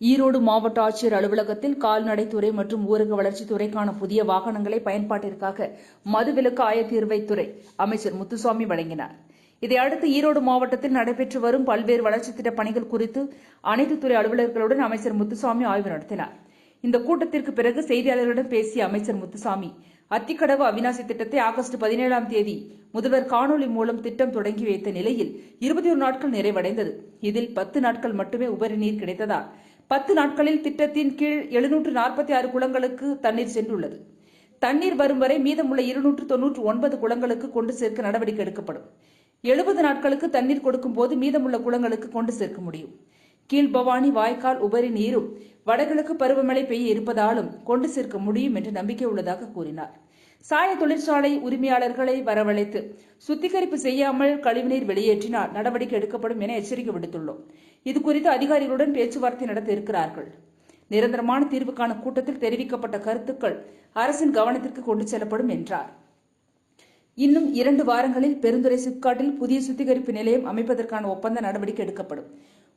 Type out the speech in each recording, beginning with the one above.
ஈரோடு மாவட்ட ஆட்சியர் அலுவலகத்தில் கால்நடைத்துறை மற்றும் ஊரக வளர்ச்சித்துறைக்கான புதிய வாகனங்களை பயன்பாட்டிற்காக மதுவிலக்கு ஆயத்தீர்வைத்துறை அமைச்சர் முத்துசாமி வழங்கினார். இதையடுத்து ஈரோடு மாவட்டத்தில் நடைபெற்று வரும் பல்வேறு வளர்ச்சித் திட்டப் பணிகள் குறித்து அனைத்து துறை அலுவலர்களுடன் அமைச்சர் முத்துசாமி ஆய்வு நடத்தினார். இந்த கூட்டத்திற்கு பிறகு செய்தியாளர்களிடம் பேசிய அமைச்சர் முத்துசாமி, அத்திக்கடவு அவிநாசி திட்டத்தை ஆகஸ்ட் 17ஆம் தேதி முதல்வர் காணொலி மூலம் திட்டம் தொடங்கி வைத்த நிலையில் 21 நாட்கள் நிறைவடைந்தது. இதில் 10 நாட்கள் மட்டுமே உபரி நீர் கிடைத்ததால் 10 நாட்களில் திட்டத்தின் கீழ் 746 குளங்களுக்கு தண்ணீர் சென்றுள்ளது. தண்ணீர் வரும் வரை மீதமுள்ள 299 குளங்களுக்கு கொண்டு சேர்க்க நடவடிக்கை எடுக்கப்படும். 70 நாட்களுக்கு தண்ணீர் கொடுக்கும் போது மீதமுள்ள குளங்களுக்கு கொண்டு சேர்க்க முடியும். கீழ்பவானி வாய்க்கால் உபரி நீரும் வடகிழக்கு பருவமழை பெய்ய இருப்பதாலும் கொண்டு சேர்க்க முடியும் என்று நம்பிக்கை உள்ளதாக கூறினார். சாய தொழிற்சாலை உரிமையாளர்களை வரவழைத்து சுத்திகரிப்பு செய்யாமல் கழிவுநீர் வெளியேற்றினால் நடவடிக்கை எடுக்கப்படும் என எச்சரிக்கை விடுத்துள்ளோம். இதுகுறித்து அதிகாரிகளுடன் பேச்சுவார்த்தை நடத்த இருக்கிறார்கள். நிரந்தரமான தீர்வுக்கான கூட்டத்தில் தெரிவிக்கப்பட்ட கருத்துக்கள் அரசின் கவனத்திற்கு கொண்டு செல்லப்படும் என்றார். இன்னும் 2 வாரங்களில் பெருந்துறை சிப்காட்டில் புதிய சுத்திகரிப்பு நிலையம் அமைப்பதற்கான ஒப்பந்த நடவடிக்கை எடுக்கப்படும்.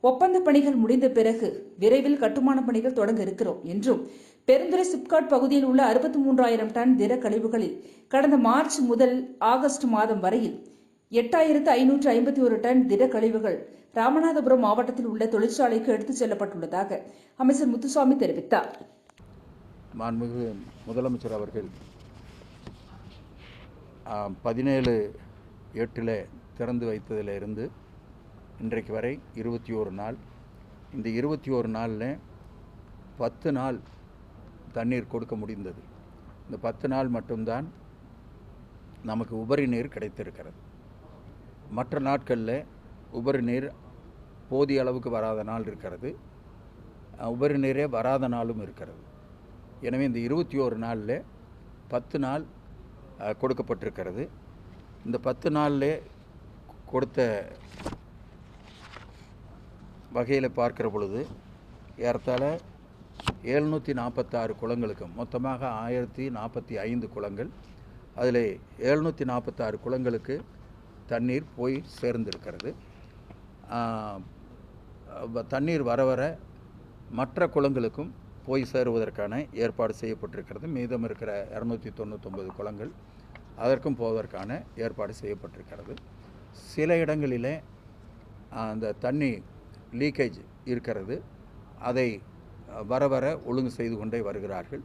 ஒப்பந்த பணிகள் முடிந்த பிறகு விரைவில் கட்டுமான பணிகள் தொடங்க இருக்கிறோம் என்றும், பெருந்துறை சிப்காட் பகுதியில் உள்ள 63,000 டன் திட கழிவுகளில் கடந்த மார்ச் முதல் ஆகஸ்ட் மாதம் வரையில் 8,551 டன் திட கழிவுகள் ராமநாதபுரம் மாவட்டத்தில் உள்ள தொழிற்சாலைக்கு எடுத்துச் செல்லப்பட்டுள்ளதாக அமைச்சர் முத்துசாமி தெரிவித்தார். மாண்புமிகு முதலமைச்சர் அவர்கள் 17/8 திறந்து வைத்ததிலிருந்து இன்றைக்கு வரை 21 நாள். இந்த 21 நாளில் 10 நாள் தண்ணீர் கொடுக்க முடிந்தது. இந்த 10 நாள் மட்டும்தான் நமக்கு உபரி நீர் கிடைத்திருக்கிறது. மற்ற நாட்களில் உபரி நீர் போதிய அளவுக்கு வராத நாள் இருக்கிறது, உபரி நீரே வராத நாளும் இருக்கிறது. எனவே இந்த 21 நாளில் 10 நாள் கொடுக்கப்பட்டிருக்கிறது. இந்த 10 நாளில் கொடுத்த வகையில் பார்க்கிற பொழுது ஏறத்தாழ 746 குளங்களுக்கு, மொத்தமாக 1045 குளங்கள், அதில் 746 குளங்களுக்கு தண்ணீர் போய் சேர்ந்திருக்கிறது. தண்ணீர் வர வர மற்ற குளங்களுக்கும் போய் சேருவதற்கான ஏற்பாடு செய்யப்பட்டிருக்கிறது. மீதம் இருக்கிற 299 குளங்கள் அதற்கும் போவதற்கான ஏற்பாடு செய்யப்பட்டிருக்கிறது. சில இடங்களிலே அந்த தண்ணி லீக்கேஜ் இருக்கிறது. அதை வர வர ஒழுங்கு செய்து கொண்டே வருகிறார்கள்.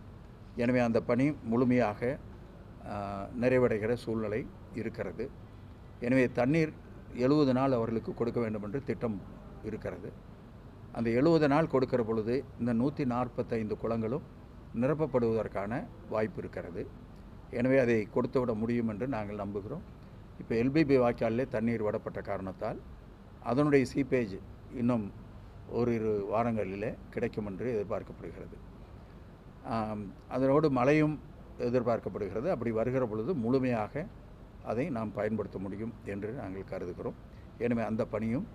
எனவே அந்த பணி முழுமையாக நிறைவடைகிற சூழ்நிலை இருக்கிறது. எனவே தண்ணீர் 70 நாள் அவர்களுக்கு கொடுக்க வேண்டும் என்று திட்டம் இருக்கிறது. அந்த 70 நாள் கொடுக்கிற பொழுது இந்த 145 குளங்களும் நிரப்பப்படுவதற்கான வாய்ப்பு இருக்கிறது. எனவே அதை கொடுத்துவிட முடியும் என்று நாங்கள் நம்புகிறோம். இப்போ எல்பிபி வாய்க்காலிலே தண்ணீர் விடப்பட்ட காரணத்தால் அதனுடைய சீப்பேஜ் இன்னும் ஓரிரு வாரங்களிலே கிடைக்கும் என்று எதிர்பார்க்கப்படுகிறது. அதனோடு மழையும் எதிர்பார்க்கப்படுகிறது. அப்படி வருகிற பொழுது முழுமையாக அதை நாம் பயன்படுத்த முடியும் என்று நாங்கள் கருதுகிறோம். எனவே அந்த பணியும்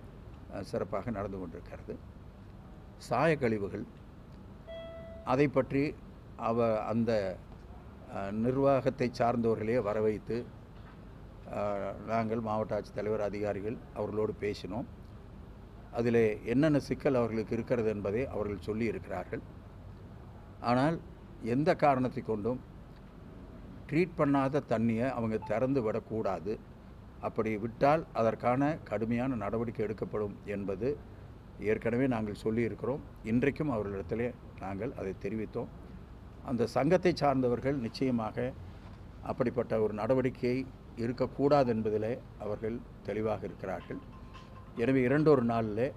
சிறப்பாக நடந்து கொண்டிருக்கிறது. சாய கழிவுகள், அதை பற்றி அந்த நிர்வாகத்தை சார்ந்தவர்களே வர வைத்து நாங்கள் மாவட்ட ஆட்சித்தலைவர், அதிகாரிகள் அவர்களோடு பேசினோம். அதில் என்னென்ன சிக்கல் அவர்களுக்கு இருக்கிறது என்பதை அவர்கள் சொல்லி இருக்கிறார்கள். ஆனால் எந்த காரணத்தை கொண்டும் ட்ரீட் பண்ணாத தண்ணியை அவங்க திறந்து விடக்கூடாது. அப்படி விட்டால் அதற்கான கடுமையான நடவடிக்கை எடுக்கப்படும் என்பது ஏற்கனவே நாங்கள் சொல்லியிருக்கிறோம். இன்றைக்கும் அவர்களிடத்திலே நாங்கள் அதை தெரிவித்தோம். அந்த சங்கத்தை சார்ந்தவர்கள் நிச்சயமாக அப்படிப்பட்ட ஒரு நடவடிக்கை இருக்கக்கூடாது என்பதிலே அவர்கள் தெளிவாக இருக்கிறார்கள். எனவே 2 நாளில்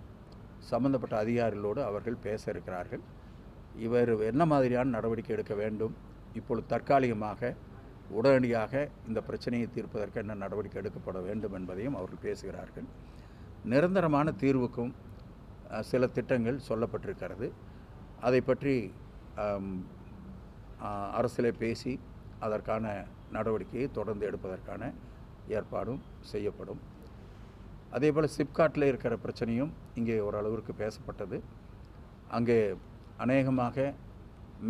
சம்பந்தப்பட்ட அதிகாரிகளோடு அவர்கள் பேச இருக்கிறார்கள். இவர் என்ன மாதிரியான நடவடிக்கை எடுக்க வேண்டும், இப்பொழுது தற்காலிகமாக உடனடியாக இந்த பிரச்சனையை தீர்ப்பதற்கு என்ன நடவடிக்கை எடுக்கப்பட வேண்டும் என்பதையும் அவர்கள் பேசுகிறார்கள். நிரந்தரமான தீர்வுக்கும் சில திட்டங்கள் சொல்லப்பட்டிருக்கிறது. அதை பற்றி அரசிலே பேசி அதற்கான நடவடிக்கையை தொடர்ந்து எடுப்பதற்கான ஏற்பாடும் செய்யப்படும். அதேபோல் சிப்காட்டில் இருக்கிற பிரச்சனையும் இங்கே ஓரளவிற்கு பேசப்பட்டது. அங்கே அநேகமாக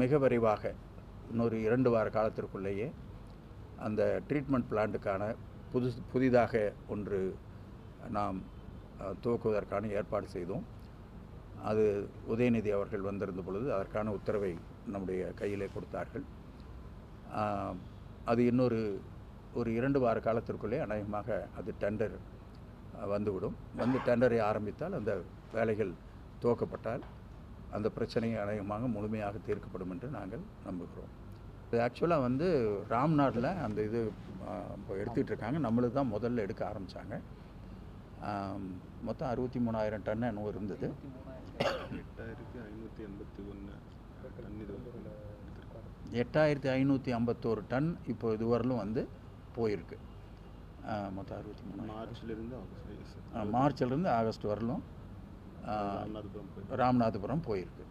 மிக விரைவாக இன்னொரு 2 வார காலத்திற்குள்ளேயே அந்த ட்ரீட்மெண்ட் பிளான்ட்டுக்கான புதிதாக ஒன்று நாம் துவக்குவதற்கான ஏற்பாடு செய்தோம். அது உதயநிதி அவர்கள் வந்திருந்த பொழுது அதற்கான உத்தரவை நம்முடைய கையிலே கொடுத்தார்கள். அது இன்னொரு 2 வார காலத்திற்குள்ளே அநேகமாக அது டெண்டர் வந்துவிடும். டெண்டரை ஆரம்பித்தால் அந்த வேலைகள் துவக்கப்பட்டால் அந்த பிரச்சனை அநேகமாக முழுமையாக தீர்க்கப்படும் என்று நாங்கள் நம்புகிறோம். இது ஆக்சுவலாக ராம்நாடில் அந்த இது இப்போ எடுத்துக்கிட்டு இருக்காங்க. நம்மளுக்கு தான் முதல்ல எடுக்க ஆரம்பித்தாங்க. மொத்தம் 63,000 டன் என்னவோ இருந்தது. 8,551 டன் இப்போ இதுவரையிலும் போயிருக்கு. மொத்தம் 63 மார்ச்லேருந்து ஆகஸ்ட் வரலும் ராமநாதபுரம் போயிருக்கு.